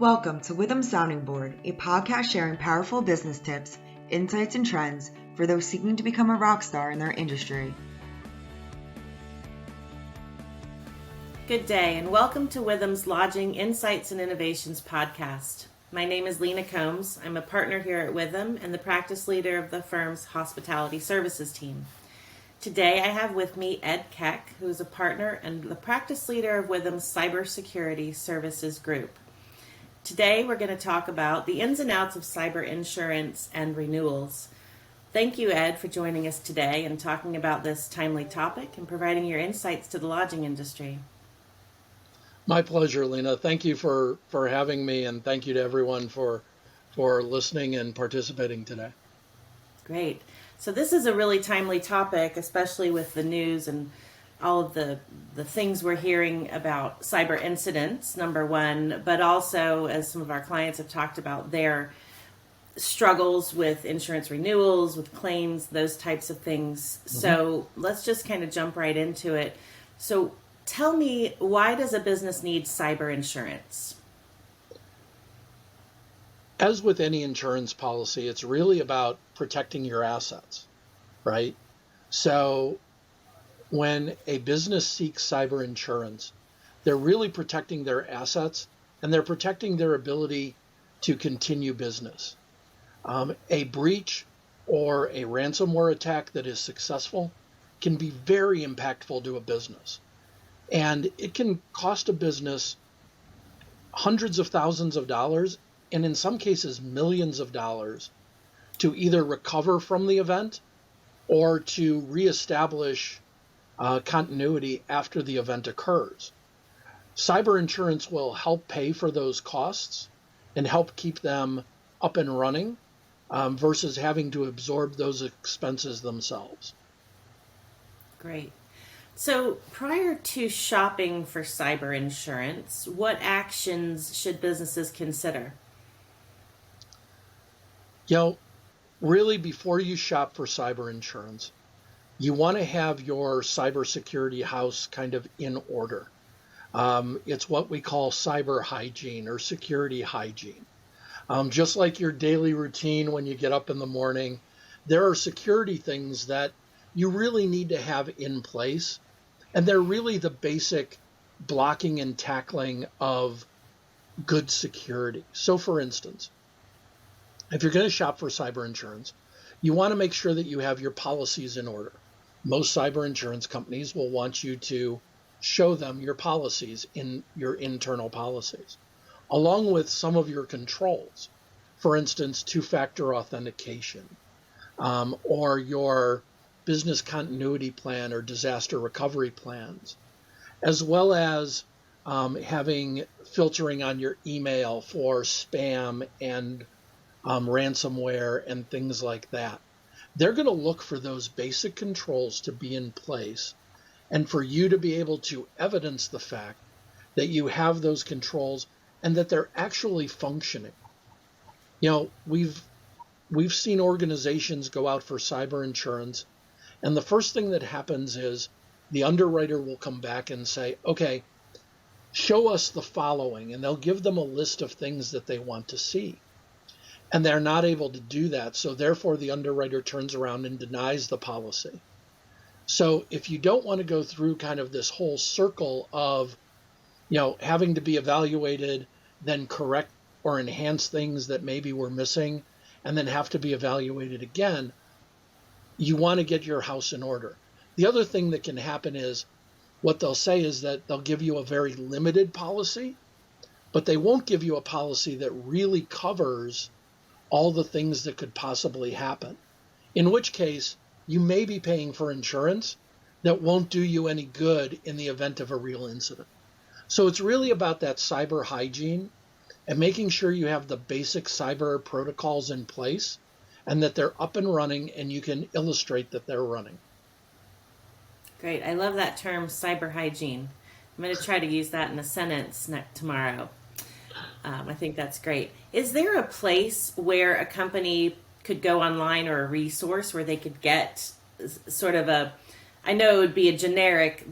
Welcome to Witham Sounding Board, a podcast sharing powerful business tips, insights, and trends for those seeking to become a rock star in their industry. Good day, and welcome to Witham's Lodging Insights and Innovations podcast. My name is Lena Combs. I'm a partner here at Witham and the practice leader of the firm's hospitality services team. Today, I have with me Ed Keck, who is a partner and the practice leader of Witham's Cybersecurity Services Group. Today, we're going to talk about the ins and outs of cyber insurance and renewals. Thank you, Ed, for joining us today and talking about this timely topic and providing your insights to the lodging industry. My pleasure, Lena. Thank you for having me, and thank you to everyone for listening and participating today. Great. So this is a really timely topic, especially with the news and all of the things we're hearing about cyber incidents, number one, but also as some of our clients have talked about their struggles with insurance renewals, with claims, those types of things. Mm-hmm. So let's just kind of jump right into it. So tell me, why does a business need cyber insurance? As with any insurance policy, it's really about protecting your assets, right? So when a business seeks cyber insurance, they're really protecting their assets and they're protecting their ability to continue business. A breach or a ransomware attack that is successful can be very impactful to a business. And it can cost a business hundreds of thousands of dollars, and in some cases, millions of dollars, to either recover from the event or to reestablish continuity after the event occurs. Cyber insurance will help pay for those costs and help keep them up and running versus having to absorb those expenses themselves. Great. So prior to shopping for cyber insurance, what actions should businesses consider? Really, before you shop for cyber insurance, you want to have your cybersecurity house kind of in order. It's what we call cyber hygiene or security hygiene. Just like your daily routine when you get up in the morning, there are security things that you really need to have in place. And they're really the basic blocking and tackling of good security. So for instance, if you're going to shop for cyber insurance, you want to make sure that you have your policies in order. Most cyber insurance companies will want you to show them your policies in your internal policies, along with some of your controls. For instance, two-factor authentication, or your business continuity plan or disaster recovery plans, as well as having filtering on your email for spam and ransomware and things like that. They're going to look for those basic controls to be in place and for you to be able to evidence the fact that you have those controls and that they're actually functioning. We've seen organizations go out for cyber insurance, and the first thing that happens is the underwriter will come back and say, okay, show us the following, and they'll give them a list of things that they want to see. And they're not able to do that, so therefore the underwriter turns around and denies the policy. So if you don't want to go through kind of this whole circle of, having to be evaluated, then correct or enhance things that maybe were missing, and then have to be evaluated again, you want to get your house in order. The other thing that can happen is what they'll say is that they'll give you a very limited policy, but they won't give you a policy that really covers all the things that could possibly happen, in which case you may be paying for insurance that won't do you any good in the event of a real incident. So it's really about that cyber hygiene and making sure you have the basic cyber protocols in place and that they're up and running and you can illustrate that they're running. Great. I love that term, cyber hygiene. I'm going to try to use that in a sentence tomorrow. I think that's great. Is there a place where a company could go online or a resource where they could get sort of I know it would be a generic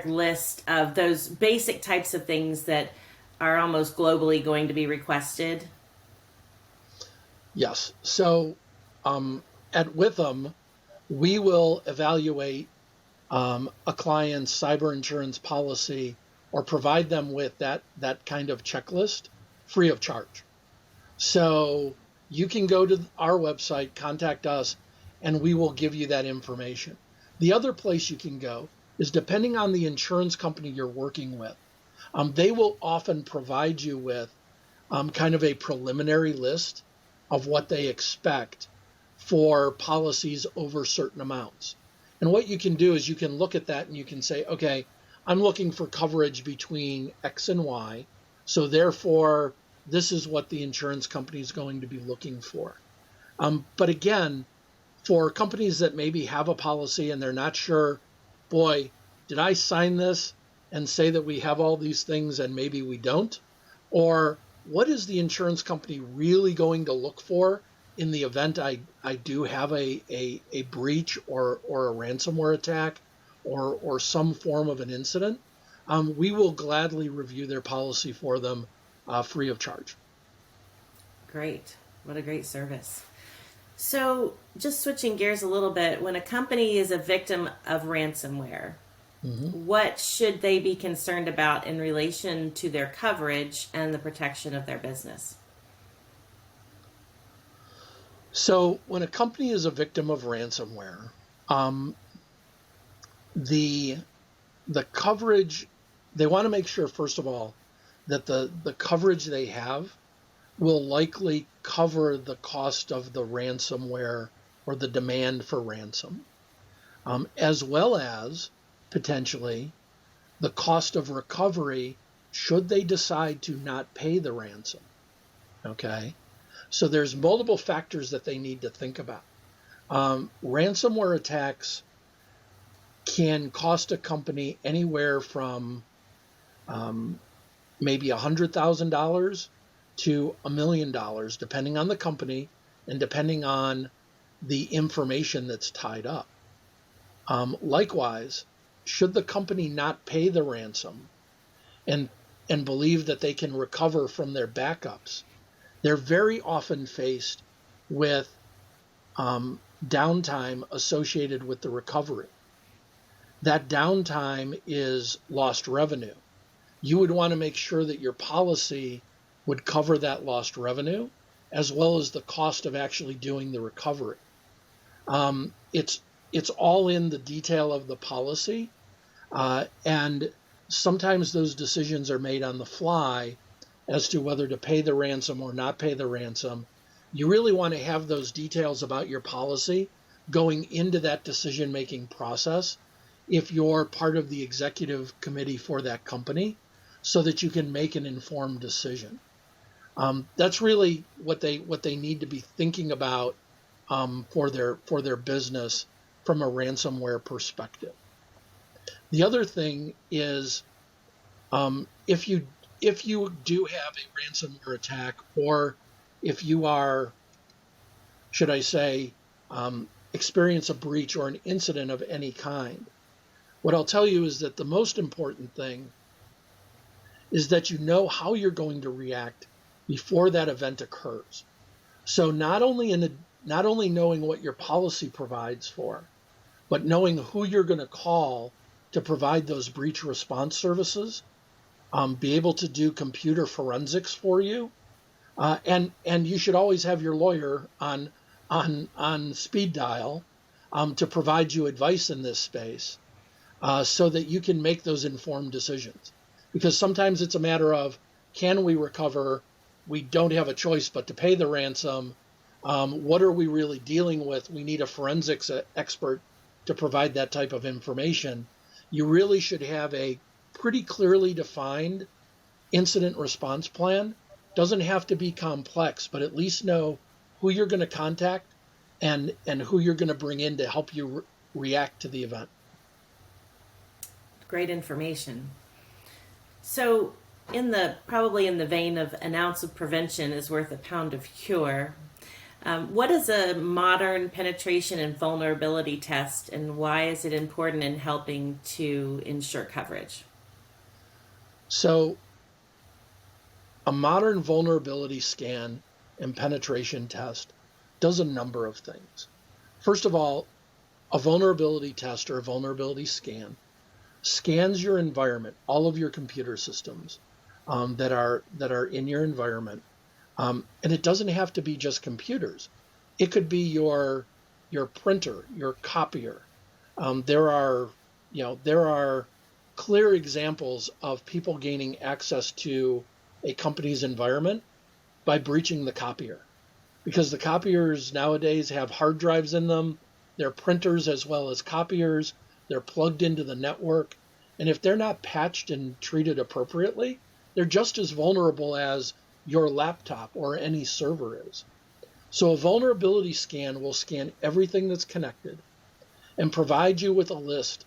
list of those basic types of things that are almost globally going to be requested? Yes. So at Witham, we will evaluate a client's cyber insurance policy or provide them with that kind of checklist free of charge. So you can go to our website, contact us, and we will give you that information. The other place you can go is depending on the insurance company you're working with. They will often provide you with kind of a preliminary list of what they expect for policies over certain amounts. And what you can do is you can look at that and you can say, okay, I'm looking for coverage between X and Y. So therefore, this is what the insurance company is going to be looking for. But again, for companies that maybe have a policy and they're not sure, boy, did I sign this and say that we have all these things and maybe we don't? Or what is the insurance company really going to look for in the event I do have a breach or a ransomware attack or some form of an incident? We will gladly review their policy for them free of charge. Great. What a great service. So just switching gears a little bit, when a company is a victim of ransomware, what should they be concerned about in relation to their coverage and the protection of their business? So when a company is a victim of ransomware, the coverage, they want to make sure, first of all, that the coverage they have will likely cover the cost of the ransomware or the demand for ransom, as well as potentially the cost of recovery should they decide to not pay the ransom. Okay, so there's multiple factors that they need to think about. Ransomware attacks can cost a company anywhere from maybe $100,000 to $1 million, depending on the company and depending on the information that's tied up. Likewise, should the company not pay the ransom and believe that they can recover from their backups, they're very often faced with downtime associated with the recovery. That downtime is lost revenue. You would want to make sure that your policy would cover that lost revenue, as well as the cost of actually doing the recovery. It's all in the detail of the policy, and sometimes those decisions are made on the fly as to whether to pay the ransom or not pay the ransom. You really want to have those details about your policy going into that decision-making process if you're part of the executive committee for that company, so that you can make an informed decision. That's really what they need to be thinking about for their business from a ransomware perspective. The other thing is if you do have a ransomware attack, or if you are, should I say, experience a breach or an incident of any kind, what I'll tell you is that the most important thing is that you know how you're going to react before that event occurs. So not only knowing what your policy provides for, but knowing who you're going to call to provide those breach response services, be able to do computer forensics for you, and you should always have your lawyer on speed dial to provide you advice in this space, so that you can make those informed decisions. Because sometimes it's a matter of, can we recover? We don't have a choice but to pay the ransom. What are we really dealing with? We need a forensics expert to provide that type of information. You really should have a pretty clearly defined incident response plan. Doesn't have to be complex, but at least know who you're going to contact and who you're going to bring in to help you react to the event. Great information. So probably in the vein of an ounce of prevention is worth a pound of cure, what is a modern penetration and vulnerability test, and why is it important in helping to ensure coverage? So A modern vulnerability scan and penetration test does a number of things. First of all, a vulnerability test or a vulnerability scan scans your environment, all of your computer systems that are in your environment, and it doesn't have to be just computers. It could be your printer, your copier. There are clear examples of people gaining access to a company's environment by breaching the copier, because the copiers nowadays have hard drives in them. They're printers as well as copiers. They're plugged into the network. And if they're not patched and treated appropriately, they're just as vulnerable as your laptop or any server is. So a vulnerability scan will scan everything that's connected and provide you with a list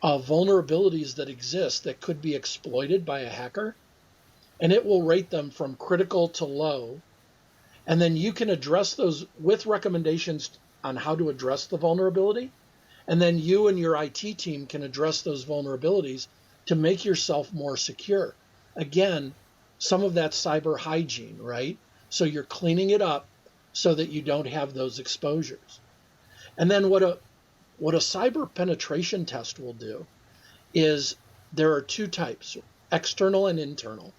of vulnerabilities that exist that could be exploited by a hacker. And it will rate them from critical to low. And then you can address those with recommendations on how to address the vulnerability. And then you and your IT team can address those vulnerabilities to make yourself more secure. Again, some of that cyber hygiene, right? So you're cleaning it up so that you don't have those exposures. And then what a cyber penetration test will do is there are two types, external and internal.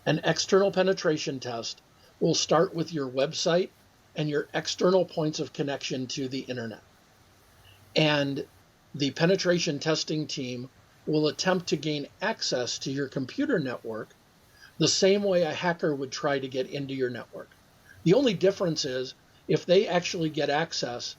An external penetration test will start with your website and your external points of connection to the internet. And the penetration testing team will attempt to gain access to your computer network the same way a hacker would try to get into your network. The only difference is if they actually get access,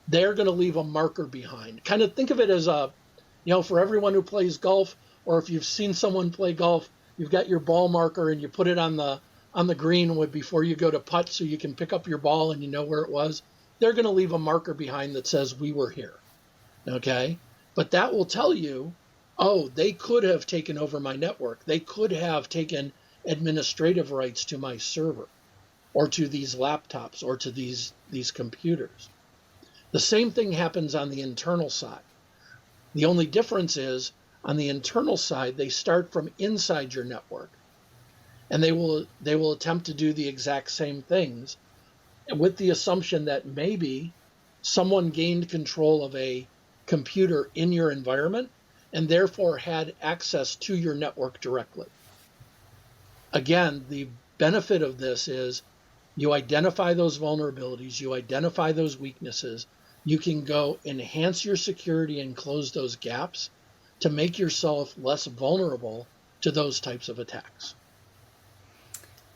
they're going to leave a marker behind. Kind of think of it as for everyone who plays golf, or if you've seen someone play golf, you've got your ball marker and you put it on the green before you go to putt so you can pick up your ball and you know where it was. They're going to leave a marker behind that says we were here. Okay? But that will tell you, oh, they could have taken over my network. They could have taken administrative rights to my server or to these laptops or to these computers. The same thing happens on the internal side. The only difference is on the internal side, they start from inside your network. And they will attempt to do the exact same things with the assumption that maybe someone gained control of a computer in your environment and therefore had access to your network directly. Again, the benefit of this is you identify those vulnerabilities, you identify those weaknesses, you can go enhance your security and close those gaps to make yourself less vulnerable to those types of attacks.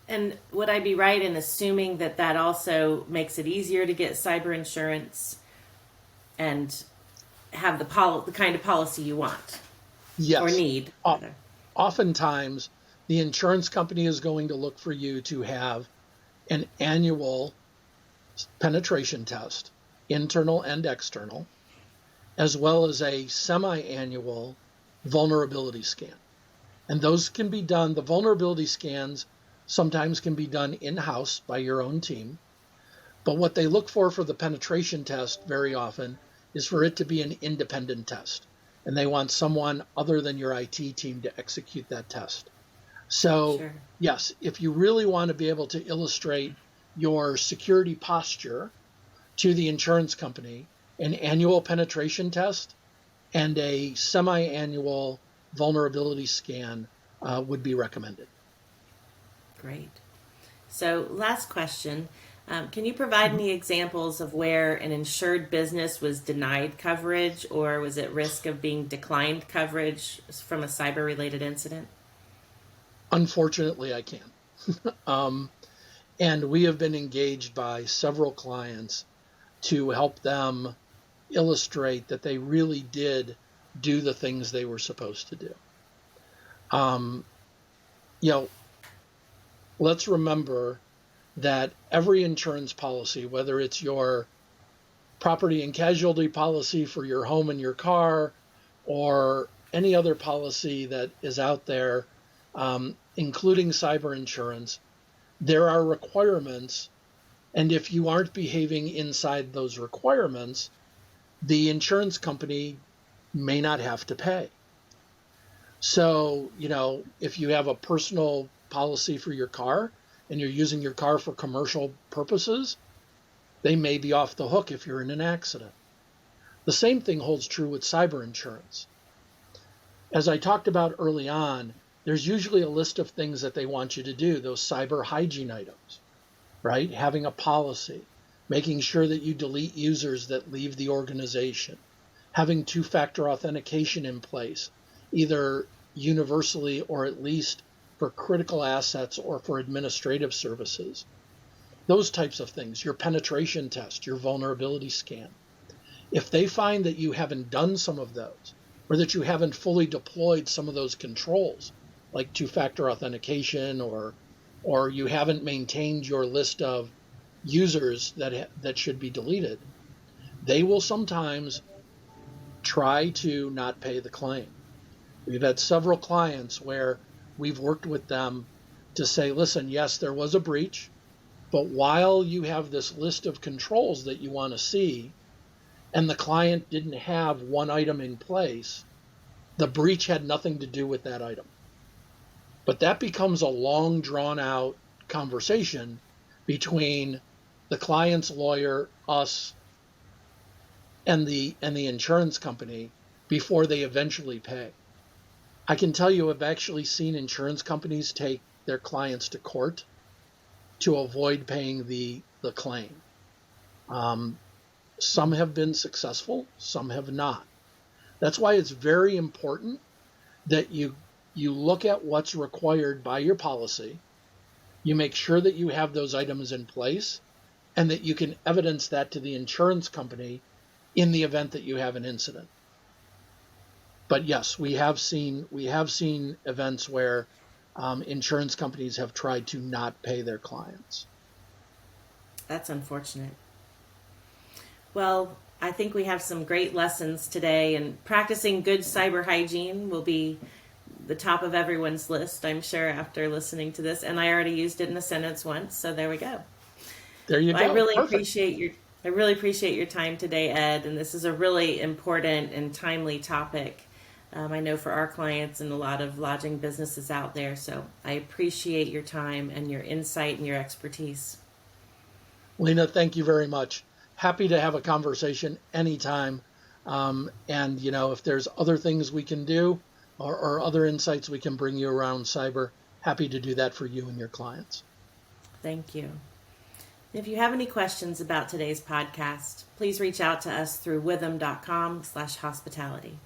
And would I be right in assuming that also makes it easier to get cyber insurance and have the kind of policy you want? Yes. Or need? Oftentimes, the insurance company is going to look for you to have an annual penetration test, internal and external, as well as a semi-annual vulnerability scan. And those can be done, the vulnerability scans sometimes can be done in-house by your own team. But what they look for the penetration test very often is for it to be an independent test. And they want someone other than your IT team to execute that test. So, sure. Yes, if you really want to be able to illustrate your security posture to the insurance company, an annual penetration test and a semi-annual vulnerability scan would be recommended. Great. So last question. Can you provide any examples of where an insured business was denied coverage or was at risk of being declined coverage from a cyber-related incident? Unfortunately, I can. And we have been engaged by several clients to help them illustrate that they really did do the things they were supposed to do. Let's remember that every insurance policy, whether it's your property and casualty policy for your home and your car, or any other policy that is out there, including cyber insurance, there are requirements. And if you aren't behaving inside those requirements, the insurance company may not have to pay. So, if you have a personal policy for your car and you're using your car for commercial purposes, they may be off the hook if you're in an accident. The same thing holds true with cyber insurance. As I talked about early on, there's usually a list of things that they want you to do, those cyber hygiene items, right? Having a policy, making sure that you delete users that leave the organization, having two-factor authentication in place, either universally or at least for critical assets or for administrative services. Those types of things, your penetration test, your vulnerability scan. If they find that you haven't done some of those, or that you haven't fully deployed some of those controls, like two-factor authentication, or you haven't maintained your list of users that should be deleted, they will sometimes try to not pay the claim. We've had several clients where we've worked with them to say, listen, yes, there was a breach, but while you have this list of controls that you want to see, and the client didn't have one item in place, the breach had nothing to do with that item. But that becomes a long, drawn-out conversation between the client's lawyer, us, and the insurance company before they eventually pay. I can tell you I've actually seen insurance companies take their clients to court to avoid paying the claim. Some have been successful, some have not. That's why it's very important that you look at what's required by your policy, you make sure that you have those items in place, and that you can evidence that to the insurance company in the event that you have an incident. But yes, we have seen events where insurance companies have tried to not pay their clients. That's unfortunate. Well, I think we have some great lessons today, and practicing good cyber hygiene will be the top of everyone's list, I'm sure, after listening to this. And I already used it in a sentence once, so there we go. There you go. I really Perfect. appreciate your time today, Ed, and this is a really important and timely topic. I know for our clients and a lot of lodging businesses out there, so I appreciate your time and your insight and your expertise. Lena, thank you very much. Happy to have a conversation anytime. And, if there's other things we can do or other insights we can bring you around cyber, happy to do that for you and your clients. Thank you. If you have any questions about today's podcast, please reach out to us through witham.com/hospitality.